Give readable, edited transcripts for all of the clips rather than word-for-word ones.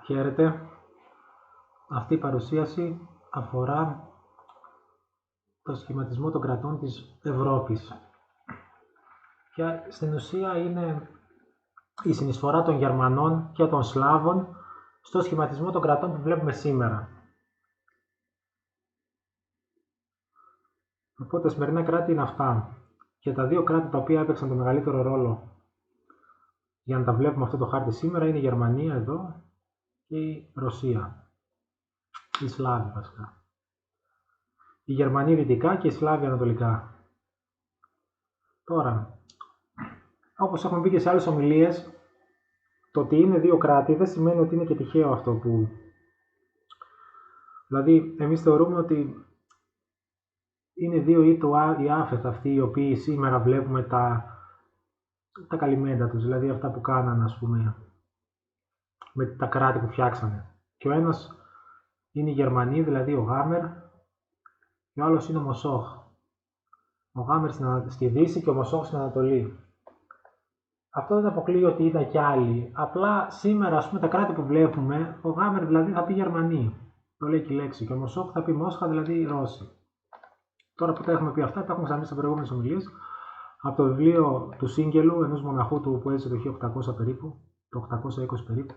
Χαίρετε. Αυτή η παρουσίαση αφορά το σχηματισμό των κρατών της Ευρώπης. Και στην ουσία είναι η συνεισφορά των Γερμανών και των Σλάβων στο σχηματισμό των κρατών που βλέπουμε σήμερα. Οπότε τα σημερινά κράτη είναι αυτά. Και τα δύο κράτη τα οποία έπαιξαν το μεγαλύτερο ρόλο για να τα βλέπουμε αυτό το χάρτη σήμερα είναι η Γερμανία εδώ και η Ρωσία. Οι Σλάβοι βασικά. Οι Γερμανοί δυτικά και οι Σλάβοι ανατολικά. Τώρα, όπως έχουμε πει και σε άλλες ομιλίες, το ότι είναι δύο κράτη δεν σημαίνει ότι είναι και τυχαίο αυτό που... Δηλαδή, εμείς θεωρούμε ότι είναι δύο ή οι άφεθ αυτοί οι οποίοι σήμερα βλέπουμε τα καλυμμέντα τους, δηλαδή αυτά που κάνανε, ας πούμε, με τα κράτη που φτιάξανε. Και ο ένας είναι οι Γερμανοί, δηλαδή ο Γάμερ, και ο άλλος είναι ο Μοσόχ. Ο Γάμερ στη Δύση και ο Μοσόχ στην Ανατολή. Αυτό δεν αποκλείει ότι ήταν κι άλλοι. Απλά σήμερα, ας πούμε, τα κράτη που βλέπουμε, ο Γάμερ δηλαδή θα πει Γερμανοί. Το λέει και η λέξη. Και ο Μοσόχ θα πει Μόσχα, δηλαδή Ρώσοι. Τώρα που τα έχουμε πει αυτά, τα έχουμε ξαναπεί σε προηγούμενες ομιλίες. Από το βιβλίο του Σίγγελου, ενός μοναχού του που έζησε το 1800 περίπου, το 820 περίπου,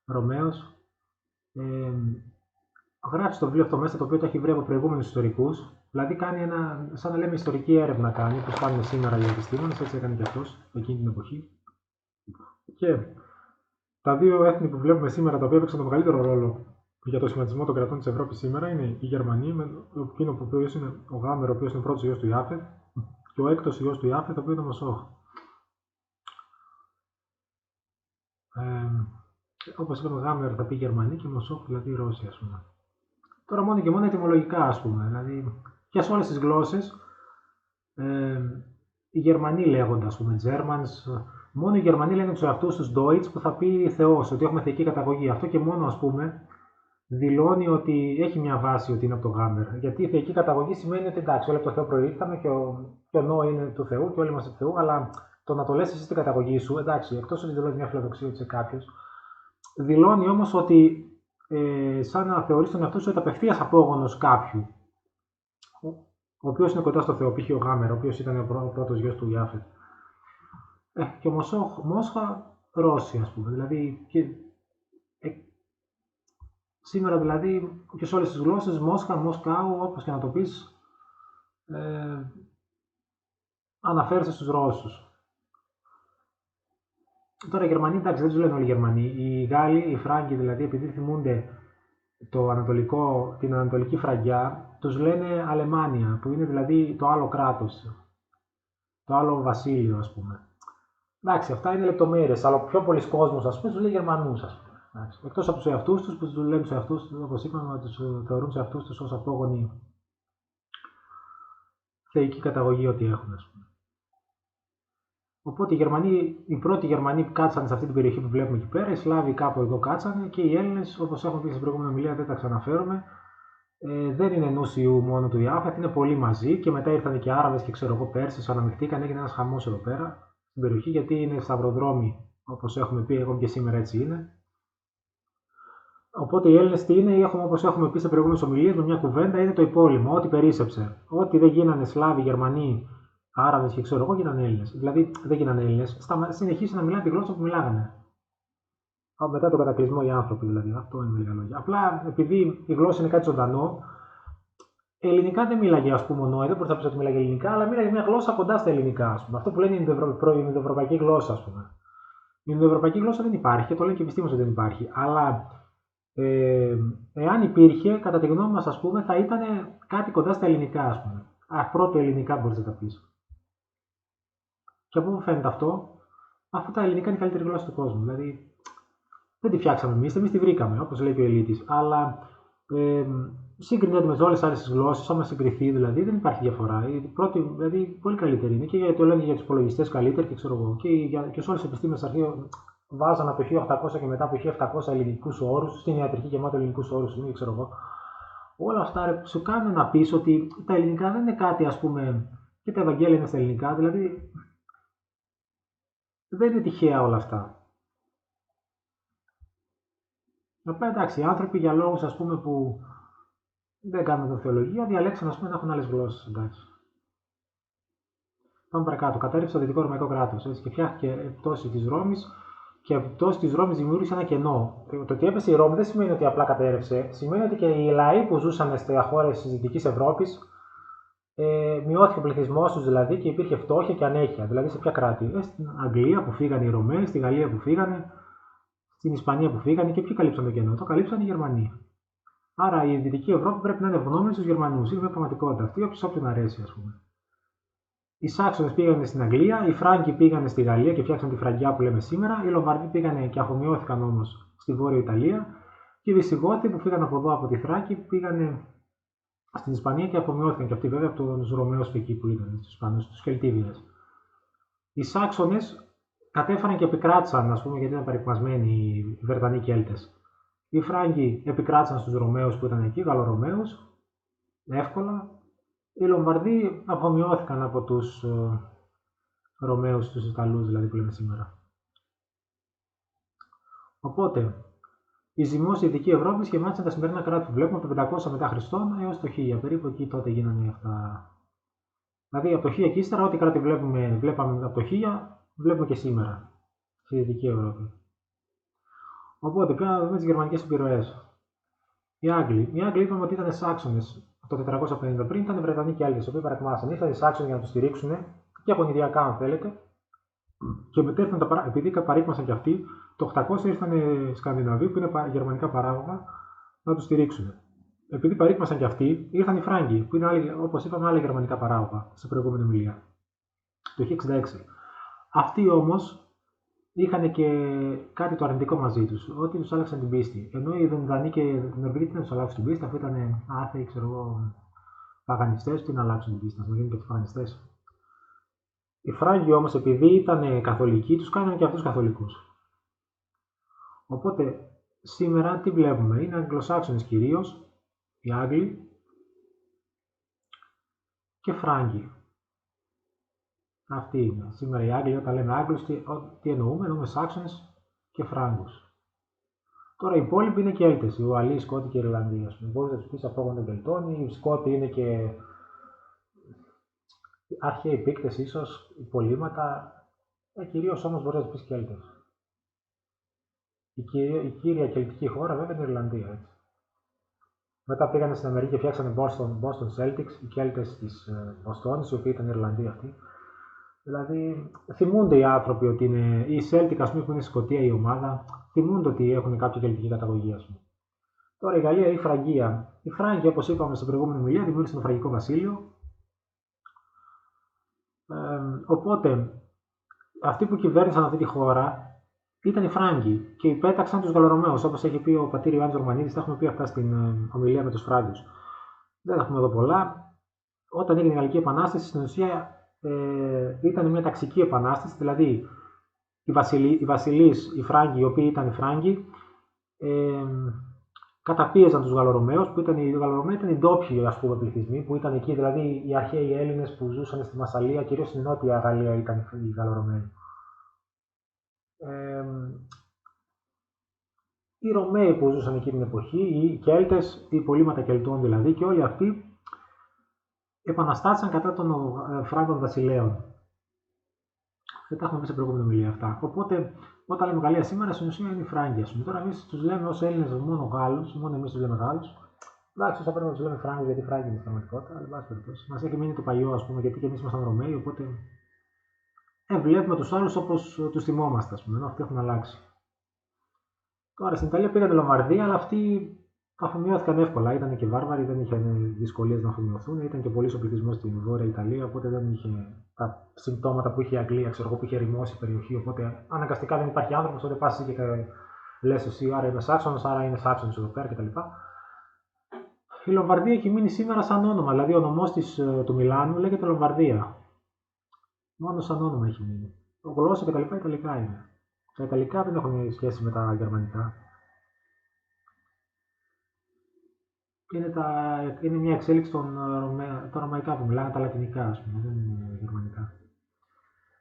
Ρωμαίος, γράφει στο βιβλίο αυτό μέσα, το οποίο το έχει βρει από προηγούμενους ιστορικούς. Δηλαδή κάνει σαν να λέμε ιστορική έρευνα κάνει, όπως κάνουν σήμερα οι επιστήμονες, έτσι έκανε και αυτός εκείνη την εποχή. Και τα δύο έθνη που βλέπουμε σήμερα, τα οποία έπαιξαν τον μεγαλύτερο ρόλο για το σχηματισμό των κρατών της Ευρώπης σήμερα, είναι η Γερμανία, με εκείνο που είναι ο Γάμερ, ο οποίος είναι ο πρώτος ιός του Ιάφετ, και ο έκτος ιός του Ιάφετ, ο οποίος είναι ο Μοσόχ. Όπως είπαμε, Γάμερ θα πει Γερμανοί και Μοσόχ δηλαδή Ρώσοι, ας πούμε. Τώρα μόνο και μόνο ετυμολογικά, ας πούμε. Δηλαδή, και σε όλες τις γλώσσες, οι Γερμανοί λέγονται, ας πούμε, Germans. Μόνο οι Γερμανοί λένε τους εαυτούς τους Deutsch, που θα πει Θεός, ότι έχουμε θεϊκή καταγωγή. Αυτό και μόνο, ας πούμε, δηλώνει ότι έχει μια βάση ότι είναι από το Γάμερ. Γιατί η θεϊκή καταγωγή σημαίνει ότι εντάξει, όλοι από το Θεό προήλθαμε και ο Νόε είναι του Θεού και όλοι είμαστε του Θεού, αλλά το να το λες εσύ στην καταγωγή σου, εντάξει, εκτός ότι δηλώνει μια φιλοδοξία ότι είσαι κάποιος, δηλώνει όμως ότι σαν να θεωρείς τον εαυτό σου ότι απευθείας απόγονος κάποιου, ο οποίος είναι κοντά στο Θεό, π.χ. ο Γάμερ, ο οποίος ήταν ο πρώτος γιος του Ιάφετ. Και ο Μόσχα, Ρώσοι, ας πούμε. Δηλαδή, σήμερα δηλαδή και σε όλες τις γλώσσες, Μόσχα, Μοσκάου, όπως και να το πεις, αναφέρεσαι στους Ρώσους. Τώρα οι Γερμανοί, εντάξει, δεν τους λένε όλοι οι Γερμανοί. Οι Γάλλοι, οι Φράγκοι δηλαδή, επειδή θυμούνται την Ανατολική Φραγκιά, τους λένε Αλεμάνια, που είναι δηλαδή το άλλο κράτος, το άλλο βασίλειο, ας πούμε. Εντάξει, αυτά είναι λεπτομέρειες, αλλά ο πιο πολλής κόσμος, ας πούμε, τους λέει Γερμανούς, ας πούμε. Εκτός από τους εαυτούς τους, που τους λένε τους εαυτούς τους, όπως είπαμε, τους θεωρούν τους εαυτούς τους ως απόγονοι θεϊκή καταγωγή ότι έχουν, ας πούμε. Οπότε οι πρώτοι Γερμανοί που κάτσανε σε αυτή την περιοχή που βλέπουμε εκεί πέρα, οι Σλάβοι κάπου εδώ κάτσανε και οι Έλληνες, όπως έχουμε πει στην προηγούμενη ομιλία, δεν τα ξαναφέρομαι. Δεν είναι ενός ιού μόνο του Ιάφετ, είναι πολύ μαζί και μετά ήρθαν και Άραβες και ξέρω εγώ Πέρσες, αναμειχθήκαν, έγινε ένας χαμός εδώ πέρα στην περιοχή γιατί είναι σταυροδρόμοι, όπως έχουμε πει, εγώ και σήμερα έτσι είναι. Οπότε οι Έλληνες τι είναι, όπως έχουμε πει σε προηγούμενες ομιλίες, με μια κουβέντα είναι το υπόλοιπο, ό,τι περίσσεψε. Ό,τι δεν γίνανε Σλάβοι, Γερμανοί, Άραβες και ξέρω εγώ, γίνανε Έλληνες. Δηλαδή δεν γίνανε Έλληνες, συνεχίσαν να μιλάνε τη γλώσσα που μιλάγανε. Μετά τον κατακλυσμό οι άνθρωποι δηλαδή. Αυτό είναι με λίγα λόγια. Απλά επειδή η γλώσσα είναι κάτι ζωντανό, ελληνικά δεν μίλαγε, ας πούμε, ο Νόε, δεν μπορεί να πει ότι μίλαγε ελληνικά, αλλά μίλαγε μια γλώσσα κοντά στα ελληνικά, ας πούμε. Αυτό που λένε η Ινδοευρωπαϊκή γλώσσα, ας πούμε. Η Ινδοευρωπαϊκή γλώσσα δεν υπάρχει και το λένε και επιστήμονες ότι δεν υπάρχει. Αλλά εάν υπήρχε, κατά τη γνώμη μας, ας πούμε, θα ήταν κάτι κοντά στα ελληνικά, ας πούμε. Πρώτο ελληνικά μπορεί να τα πει. Και από πού φαίνεται αυτό, αφού τα ελληνικά είναι η καλύτερη γλώσσα του κόσμου. Δηλαδή, δεν τη φτιάξαμε εμείς τη βρήκαμε, όπως λέει και ο Ελίτης. Αλλά συγκρινέται με όλες τις άλλες γλώσσες, άμα συγκριθεί δηλαδή, δεν υπάρχει διαφορά. Η πρώτη, δηλαδή, πολύ καλύτερη είναι και το λένε για τους υπολογιστές καλύτερη και ξέρω εγώ. Και σε όλες τις επιστήμες αρχαίων βάζαν από το 1800 και μετά από το 1700 ελληνικούς όρους, στην ιατρική γεμάτο ελληνικούς όρους, είναι, ξέρω εγώ. Όλα αυτά σου κάνουν να πεις ότι τα ελληνικά δεν είναι κάτι, ας πούμε, και τα Ευαγγέλια είναι στα ελληνικά, δηλαδή δεν είναι τυχαία όλα αυτά. Απλά εντάξει, οι άνθρωποι για λόγους ας πούμε που δεν κάνουν το θεολογία διαλέξαν ας πούμε να έχουν άλλες γλώσσες. Εντάξει. Πάμε παρακάτω. Κατέρευσε το δυτικό ρωμαϊκό κράτος και φτιάχτηκε πτώση της Ρώμης και η πτώση της Ρώμης δημιούργησε ένα κενό. Το ότι έπεσε η Ρώμη δεν σημαίνει ότι απλά κατέρευσε, σημαίνει ότι και οι λαοί που ζούσαν στις χώρες της Δυτικής Ευρώπης μειώθηκε ο πληθυσμό του δηλαδή και υπήρχε φτώχεια και ανέχεια. Δηλαδή σε ποια κράτη? Στην Αγγλία που φύγανε οι Ρωμαίοι, στη Γαλλία που φύγανε, στην Ισπανία που φύγανε και ποιοι καλύψαν το κενό? Το καλύψαν οι Γερμανοί. Άρα η Δυτική Ευρώπη πρέπει να είναι ευγνώμενη στου Γερμανού. Είναι μια πραγματικότητα αυτή, όποιον αρέσει, α πούμε. Οι Σάξονες πήγανε στην Αγγλία, οι Φράγκοι πήγανε στη Γαλλία και φτιάξαν τη Φραγκιά που λέμε σήμερα, οι Λομβαρδοί πήγανε και αφομοιώθηκαν όμω στη Βόρεια Ιταλία και οι Βυσσιγότοι που φύγαν από εδώ από τη Θράκη πήγανε στην Ισπανία και αφομοιώθηκαν και αυτοί βέβαια από του Ρωμαίου εκεί που ήταν, του Ισπανού, του Κελτίβιες. Οι Σάξονες κατέφεραν και επικράτησαν, α πούμε, γιατί ήταν παρικμασμένοι οι Βρετανοί Κέλτες. Οι Φράγκοι επικράτησαν στους Ρωμαίους που ήταν εκεί, Γαλλορωμαίους, εύκολα. Οι Λομβαρδοί αφομοιώθηκαν από τους Ρωμαίους, τους Ιταλούς δηλαδή που λέμε σήμερα. Οπότε, η ζυμός στη Δυτική Ευρώπη σχημάτισαν τα σημερινά κράτη που βλέπουμε από το 500 μετά Χριστόν έως το 1000. Περίπου εκεί τότε γίνανε αυτά. Δηλαδή από το 1000 και ύστερα, ό,τι κράτη βλέπαμε από το 1000, βλέπουμε και σήμερα στη Δυτική Ευρώπη. Οπότε, πέρα να δούμε τις γερμανικές επιρροές. Οι Άγγλοι είπαμε ότι ήταν Σάξονες το 450 πριν, ήταν Βρετανοί και Έλληνες, οι οποίοι παρακμάσαν. Ήρθαν οι Σάξονες για να τους στηρίξουν και απονηδιακά, αν θέλετε, και μετέφεραν επειδή παρήκμασαν και αυτοί, το 800 ήρθαν Σκανδιναβοί που είναι γερμανικά παράγωγα να τους στηρίξουν. Επειδή παρήκμασαν και αυτοί, ήρθαν οι Φράγκοι, που είναι, όπως είπαμε, άλλα γερμανικά παράγωγα, σε προηγούμενη ομιλία, το 1066. Αυτοί όμως είχαν και κάτι το αρνητικό μαζί του, ότι του άλλαξαν την πίστη. Ενώ οι Δανείοι και οι Νορβηγοί δεν του αλλάξουν την πίστη, αφού ήταν άθεοι, ξέρω εγώ, παγανιστέ, τι να αλλάξουν την πίστη, να γίνουν και του παγανιστέ. Οι Φράγκοι όμως, επειδή ήταν καθολικοί, τους κάνανε και αυτούς καθολικούς. Οπότε, σήμερα τι βλέπουμε? Είναι Αγγλοσάξονες κυρίως, οι Άγγλοι και Φράγκοι. Αυτοί είναι. Σήμερα οι Άγγλοι, όταν λέμε Άγγλους, τι εννοούμε? Εννοούμε Σάξονες και Φράγκους. Τώρα οι υπόλοιποι είναι Κέλτες, οι Ουαλοί, οι Σκότοι και οι Ιρλανδοί. Μπορεί να του πει απόγονοι των Κελτών, οι Σκότοι είναι και αρχαίοι πίκτες, ίσως, υπολείμματα. Κυρίως όμως μπορεί να του πει Κέλτες. Η κύρια κελτική χώρα βέβαια είναι η Ιρλανδία. Έτσι. Μετά πήγανε στην Αμερική και φτιάξανε Boston Celtics, οι Κέλτες της Βοστόνης, οι οποίοι ήταν Ιρλανδοί αυτοί. Δηλαδή, θυμούνται οι άνθρωποι ότι είναι. Οι Celtic, α πούμε, που είναι στη Σκωτία η ομάδα, θυμούνται ότι έχουν κάποια κελτική καταγωγή, α πούμε. Τώρα η Γαλλία ή η Φραγκία. Οι Φράγκοι, όπως είπαμε στην προηγούμενη μιλία, δημιούργησαν το Φραγκικό Βασίλειο. Οπότε, αυτοί που κυβέρνησαν αυτή τη χώρα ήταν οι Φράγκοι και υπέταξαν τους Γαλλορωμαίους, όπως έχει πει ο πατήρ Ιωάννης Ορμανίδης, τα έχουμε πει αυτά στην ομιλία με τους Φράγκους. Δεν τα έχουμε εδώ πολλά. Όταν έγινε η Γαλλική Επανάσταση, στην ουσία ήταν μια ταξική επανάσταση, δηλαδή οι βασιλείς, οι Φράγκοι, οι οποίοι ήταν οι Φράγκοι, καταπίεζαν τους Γαλλορωμαίους, που οι Γαλλορωμαίοι ήταν οι ντόπιοι πληθυσμοί, που ήταν εκεί, δηλαδή οι αρχαίοι Έλληνες που ζούσαν στη Μασσαλία, κυρίως στην Νότια Γαλλία ήταν οι Γαλλορωμαίοι. Οι Ρωμαίοι που ζούσαν εκεί την εποχή, οι Κέλτες, οι υπολείμματα Κελτών δηλαδή, και όλοι αυτοί επαναστάτησαν κατά των Φράγκων βασιλέων. Δεν τα έχουμε πει σε προηγούμενη ομιλία αυτά. Οπότε, όταν λέμε Γαλλία σήμερα, στην ουσία είναι οι Φράγκοι. Τώρα, εμείς τους λέμε ως Έλληνες μόνο Γάλλους, μόνο εμείς τους λέμε Γάλλους. Εντάξει, θα πρέπει να τους λέμε Φράγκους γιατί Φράγκοι είναι στην πραγματικότητα, αλλά εν πάση περιπτώσει. Μας έχει μείνει το παλιό, α πούμε, γιατί και εμείς ήμασταν Ρωμαίοι, οπότε βλέπουμε τους άλλους όπως τους θυμόμαστε, α πούμε, ενώ αυτοί έχουν αλλάξει. Τώρα στην Ιταλία πήγαν Λομβαρδία, αλλά αυτοί αφομοιώθηκαν εύκολα. Ήταν και βάρβαροι, δεν είχαν δυσκολίες να αφομοιωθούν. Ήταν και πολύ ο πληθυσμό στην Βόρεια Ιταλία, οπότε δεν είχε τα συμπτώματα που είχε η Αγγλία, ξέρω εγώ, που είχε ερημώσει η περιοχή. Οπότε αναγκαστικά δεν υπάρχει άνθρωπο, τότε πα και λε εσύ, άρα είμαι Σάξονος, άρα είναι Σάξονος εδώ πέρα κτλ. Η Λομβαρδία έχει μείνει σήμερα σαν όνομα, δηλαδή ο νομός του Μιλάνου λέγεται Λομβαρδία. Μόνο σαν όνομα έχει μείνει. Το γλώσσα κτλ. Ιταλικά είναι. Τα Ιταλικά δεν έχουν σχέση με τα Γερμανικά. Είναι μια εξέλιξη των Ρωμαϊκά που μιλάνε τα Λατινικά, ας πούμε, δεν είναι Γερμανικά.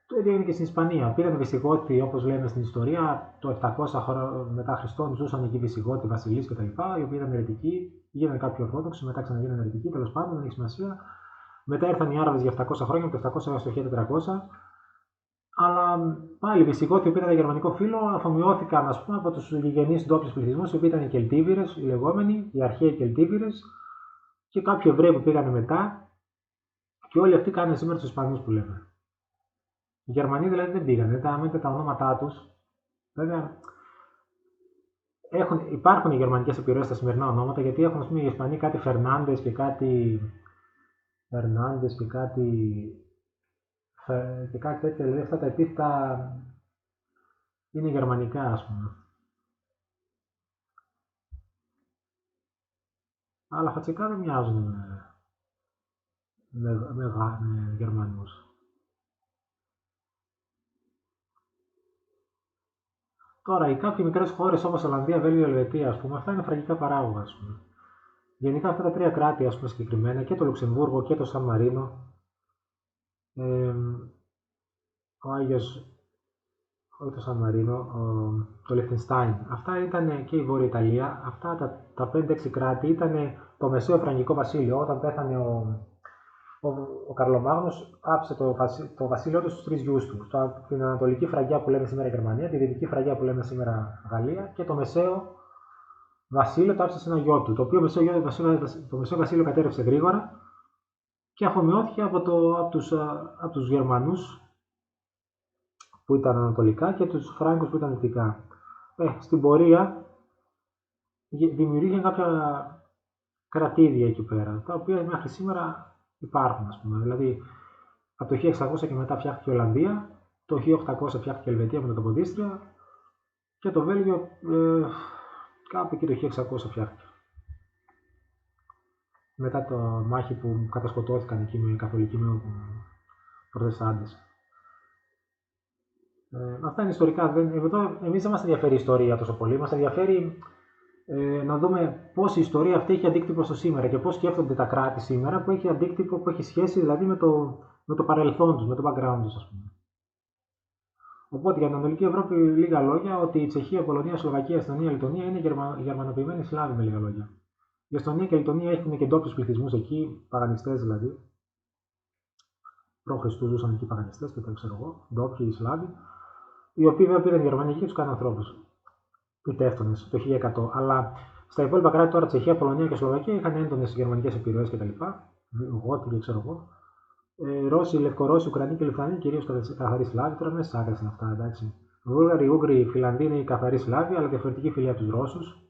Το ίδιο είναι και στην Ισπανία. Πήγαν οι Βυσιγότοι, όπως λέμε στην ιστορία, το 700 μετά Χριστόν ζούσαν εκεί οι Βυσιγότοι, βασιλείς κτλ. Οι οποίοι ήταν αιρετικοί, γίνανε κάποιοι Ορθόδοξοι, μετά ξαναγίνανε αιρετικοί, τέλος πάντων, δεν έχει σημασία. Μετά ήρθαν οι Άραβες για 700 χρόνια, από το 700 έως το 1400. Αλλά πάλι οι Βυσιγότοι που ήταν γερμανικό φύλλο αφομοιώθηκαν ας πούμε, από τους γηγενείς ντόπιους πληθυσμούς, οι οποίοι ήταν οι Κελτίβηρες, οι λεγόμενοι, οι αρχαίοι Κελτίβηρες, και κάποιοι Εβραίοι που πήγαν μετά, και όλοι αυτοί κάνουν σήμερα τους Ισπανούς που λέμε. Οι Γερμανοί δηλαδή δεν πήγαν, δεν τα τα ονόματά τους. Βέβαια, υπάρχουν οι γερμανικές επιρροές στα σημερινά ονόματα, γιατί έχουν ας πούμε, οι Ισπανοί κάτι Φερνάντες και κάτι. Και κάτι τέτοια, δηλαδή αυτά τα επίθετα είναι γερμανικά ας πούμε. Αλλά φατσικά δεν μοιάζουν με Γερμανούς. Τώρα, οι κάποιοι μικρές χώρες όπως Ολλανδία, Βέλγιο, Ελβετία, ας πούμε, αυτά είναι φραγικά παράγωγα, ας πούμε. Γενικά αυτά τα τρία κράτη, ας πούμε, συγκεκριμένα, και το Λουξεμβούργο και το Σαν Μαρίνο, ε, ο Άγιος, όχι το Σαν Μαρίνο, το Λιχτενστάιν, αυτά ήταν και η Βόρεια Ιταλία, αυτά τα 5-6 κράτη ήταν το μεσαίο Φραγκικό Βασίλειο. Όταν πέθανε ο Καρλομάγνος, άφησε το βασίλειο του στους τρεις γιους του. Την Ανατολική Φραγκιά που λέμε σήμερα Γερμανία, τη Δυτική Φραγκιά που λέμε σήμερα Γαλλία, και το μεσαίο βασίλειο το άφησε σε ένα γιο του. Το οποίο το μεσαίο βασίλειο κατέρευσε γρήγορα και αφομοιώθηκε από τους Γερμανούς που ήταν ανατολικά και τους Φράγκους που ήταν δυτικά. Στην πορεία δημιουργήθηκαν κάποια κρατήδια εκεί πέρα, τα οποία μέχρι σήμερα υπάρχουν, ας πούμε. Δηλαδή, από το 1600 και μετά φτιάχτηκε η Ολλανδία, το 1800 φτιάχτηκε η Ελβετία με τα Τοποδίστρια και το Βέλγιο κάπου εκεί το 1600 φτιάχτηκε. Μετά το μάχη που κατασκοτώθηκαν εκεί με καθολικοί με προτεστάντες. Αυτά είναι ιστορικά. Εμείς δεν μας ενδιαφέρει η ιστορία τόσο πολύ. Μας ενδιαφέρει να δούμε πώς η ιστορία αυτή έχει αντίκτυπο στο σήμερα και πώς σκέφτονται τα κράτη σήμερα που έχει αντίκτυπο, που έχει σχέση δηλαδή με το παρελθόν τους, με το background τους, ας πούμε. Οπότε για την Ανατολική Ευρώπη, λίγα λόγια, ότι η Τσεχία, Πολωνία, Σλοβακία, Εστονία, Λιτωνία είναι γερμανοποιημένοι Σλάβοι, με λίγα λόγια. Η Εστονία και η Λιτωνία έχουν και ντόπιους πληθυσμούς εκεί, παγανιστές δηλαδή. Π.Χ. ζούσαν εκεί παγανιστές και τα ξέρω εγώ, ντόπιοι Σλάβοι, οι οποίοι βέβαια πήραν Γερμανία και του κάναν ανθρώπους. Πιτεύτονες το 1100. Αλλά στα υπόλοιπα κράτη τώρα, Τσεχία, Πολωνία και Σλοβακία είχαν έντονες γερμανικές επιρροές κτλ. Γότοι και ξέρω εγώ. Ρώσοι, Λευκορώσοι, Ουκρανοί και Λιθουανοί κυρίως καθαροί Σλάβοι. Τώρα μέσα στι άκρε είναι αυτά, εντάξει. Βούλγαροι, Ούγγροι, Φιλανδοί είναι οι καθαροί Σλάβοι, αλλά διαφορετική φυλή από του Ρώσους.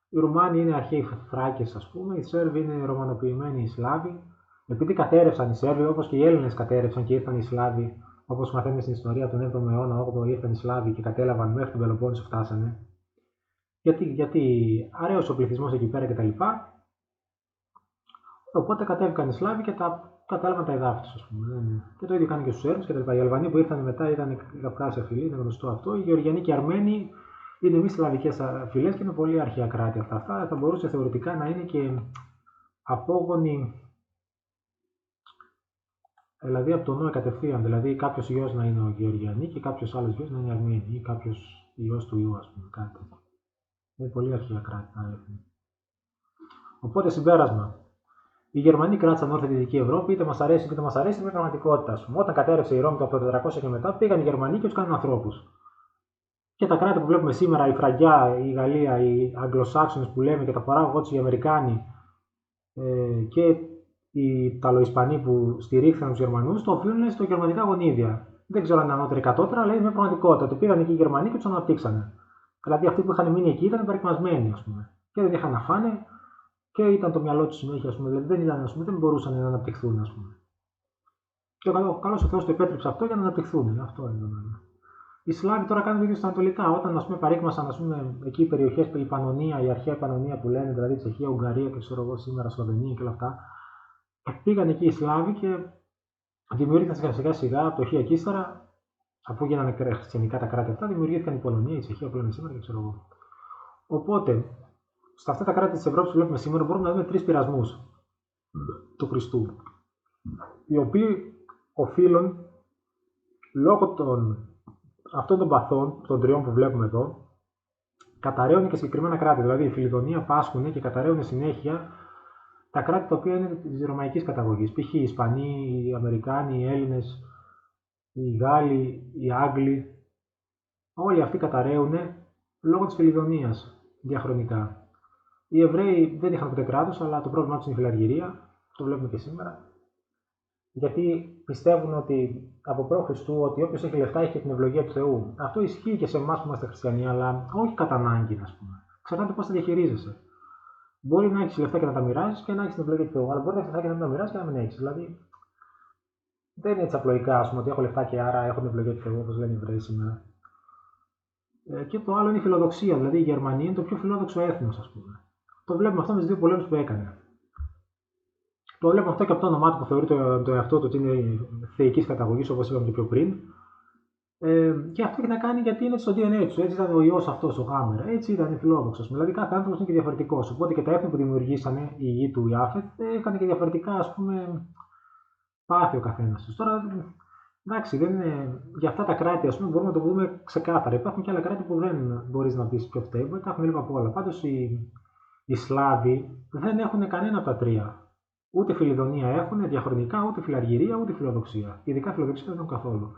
Οι Ρουμάνοι είναι αρχαίοι Θράκες, ας πούμε. Οι Σέρβοι είναι ρωμανοποιημένοι Σλάβοι. Επειδή κατέρευσαν οι Σέρβοι, όπως και οι Έλληνες κατέρευσαν και ήρθαν οι Σλάβοι, όπως μαθαίνουμε στην ιστορία από τον 7ο αιώνα, 8ο ήρθαν οι Σλάβοι και κατέλαβαν μέχρι τον Πελοπόννησο φτάσανε. Γιατί αραίωσε ο πληθυσμός εκεί πέρα κτλ. Οπότε κατέβηκαν οι Σλάβοι και κατέλαβαν τα εδάφη τους, ας πούμε. Και το ίδιο κάνει και στους Σέρβους κτλ. Οι Αλβανοί που ήρθαν μετά ήταν Καυκάσια φυλή, είναι γνωστό αυτό. Οι Γεωργιανοί και οι Αρμένοι είναι μη σλαβικές φυλές και είναι πολύ αρχαία κράτη αυτά. Αυτά θα μπορούσε θεωρητικά να είναι και απόγονοι, δηλαδή από τον Νόε κατευθείαν. Δηλαδή κάποιο ιός να είναι ο Γεωργιανοί και κάποιο άλλο ιός να είναι Αρμένοι ή κάποιο ιός του ιού, ας πούμε. Κάτι. Είναι πολύ αρχαία κράτη. Οπότε συμπέρασμα. Οι Γερμανοί κράτησαν όρθια τη Δυτική Ευρώπη, είτε μας αρέσει είτε μας αρέσει, είναι πραγματικότητα. Όταν κατέρευσε η Ρώμη από το 400 και μετά, πήγαν οι Γερμανοί και του κάνουν ανθρώπους. Και τα κράτη που βλέπουμε σήμερα, η Φραγκιά, η Γαλλία, οι Αγγλοσάξονες που λέμε και τα παράγωγό τους οι Αμερικάνοι και οι Ιταλοϊσπανοί που στηρίχθηκαν τους Γερμανούς, το οφείλουν στο γερμανικά γονίδια. Δεν ξέρω αν είναι ανώτερη κατώτερα, αλλά είναι μια πραγματικότητα. Το πήγαν εκεί οι Γερμανοί και του αναπτύξανε. Δηλαδή αυτοί που είχαν μείνει εκεί ήταν παρεκμασμένοι, ας πούμε. Και δεν είχαν να φάνε και ήταν το μυαλό του συνέχεια, ας πούμε. Δηλαδή δεν μπορούσαν να αναπτυχθούν, ας πούμε. Και ο καλός ο Θεός το επέτρεψε αυτό για να αναπτυχθούν. Αυτό είναι το νόημα. Οι Σλάβοι τώρα κάνουν το ίδιο στα Ανατολικά. Όταν παρήκμασαν εκεί οι περιοχές η Πανωνία, η αρχαία Πανωνία που λένε, δηλαδή Τσεχία, Ουγγαρία και ξέρω εγώ σήμερα, Σλοβενία και όλα αυτά, πήγαν εκεί οι Σλάβοι και δημιουργήθηκαν σιγά σιγά από το 1000 και ύστερα, αφού γίνανε χριστιανικά τα κράτη αυτά, δημιουργήθηκαν η Πολωνία, η Τσεχία που λέμε σήμερα και ξέρω εγώ. Οπότε, στα αυτά τα κράτη τη Ευρώπη που βλέπουμε σήμερα, μπορούμε να δούμε τρεις πειρασμούς του Χριστού, οι οποίοι οφείλουν λόγω αυτών των παθών, των τριών που βλέπουμε εδώ, καταραίουν και συγκεκριμένα κράτη. Δηλαδή η Φιλιδονία πάσχουν και καταραίουν συνέχεια τα κράτη τα οποία είναι της ρωμαϊκής καταγωγής. Π.χ. οι Ισπανοί, οι Αμερικάνοι, οι Έλληνες, οι Γάλλοι, οι Άγγλοι. Όλοι αυτοί καταραίουν λόγω της Φιλιδονίας διαχρονικά. Οι Εβραίοι δεν είχαν ποτέ κράτος, αλλά το πρόβλημά τους είναι η φιλαργυρία. Το βλέπουμε και σήμερα. Γιατί πιστεύουν ότι από π.Χ. ότι όποιος έχει λεφτά έχει και την ευλογία του Θεού. Αυτό ισχύει και σε εμάς που είμαστε χριστιανοί, αλλά όχι κατά ανάγκη, ας πούμε. Ξεχνάτε πώς τα διαχειρίζεσαι. Μπορεί να έχει λεφτά και να τα μοιράζει και να έχει την ευλογία του Θεού, αλλά μπορεί να έχει λεφτά και να τα μοιράζει και να μην έχει. Δηλαδή, δεν είναι έτσι απλοϊκά, ας πούμε, ότι έχω λεφτά και άρα έχω την ευλογία του Θεού, όπως λένε οι Εβραίοι σήμερα. Και το άλλο είναι η φιλοδοξία. Δηλαδή, η Γερμανία είναι το πιο φιλόδοξο έθνος, ας πούμε. Το βλέπουμε αυτό με τους δύο πολέμους που έκανε. Το βλέπουμε αυτό και από το όνομά του που θεωρεί το εαυτό του ότι είναι θεϊκής καταγωγής, όπως είπαμε και πιο πριν. Και αυτό έχει να κάνει γιατί είναι στο DNA του. Έτσι ήταν ο ιός αυτός, ο Χάμερ. Έτσι ήταν φιλόδοξος. Δηλαδή, κάθε άνθρωπος είναι και διαφορετικός. Οπότε και τα έθνη που δημιουργήσανε οι γη του Ιάφετ είχαν και διαφορετικά, ας πούμε, πάθη ο καθένας τους. Τώρα, εντάξει, δεν είναι... για αυτά τα κράτη, ας πούμε, μπορούμε να το δούμε ξεκάθαρα. Υπάρχουν και άλλα κράτη που δεν μπορείς να πεις πιο φταίει. Τα έχουμε λίγο από όλα. Πάντως, οι Σλάβοι δεν έχουν κανένα από τα τρία. Ούτε Φιλιδονία έχουν διαχρονικά, ούτε φιλαργυρία, ούτε φιλοδοξία. Ειδικά φιλοδοξία δεν έχουν καθόλου.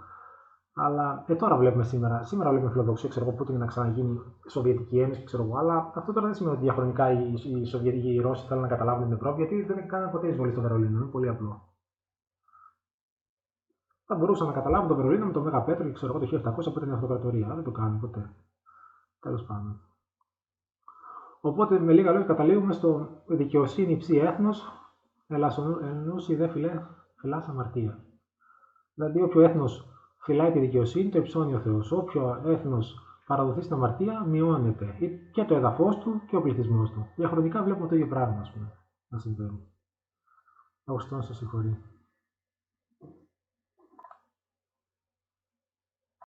Αλλά τώρα βλέπουμε σήμερα. Σήμερα βλέπουμε φιλοδοξία, ξέρω εγώ, Πούτιν να ξαναγίνει Σοβιετική Ένωση, ξέρω εγώ. Αλλά αυτό τώρα δεν σημαίνει ότι διαχρονικά οι Ρώσοι θέλουν να καταλάβουν την Ευρώπη, γιατί δεν έκαναν ποτέ εισβολή στο Βερολίνο. Είναι πολύ απλό. Θα μπορούσαν να καταλάβουν το Βερολίνο με τον Μέγα Πέτρο και ξέρω εγώ το 1700 που ήταν η αυτοκρατορία. Αλλά δεν το κάνουν ποτέ. Τέλος πάντων. Οπότε με λίγα λόγια καταλήγουμε στο δικαιοσύνη ψή έθνος, ελασσονούσι δε φυλάς αμαρτία. Δηλαδή, όποιο έθνος φυλάει τη δικαιοσύνη, το υψώνει ο Θεός. Όποιο έθνος παραδοθεί στην αμαρτία, μειώνεται και το έδαφος του και ο πληθυσμός του. Διαχρονικά βλέπουμε το ίδιο πράγμα, ας πούμε, να συμβαίνει. Ο Χριστός σας συγχωρεί.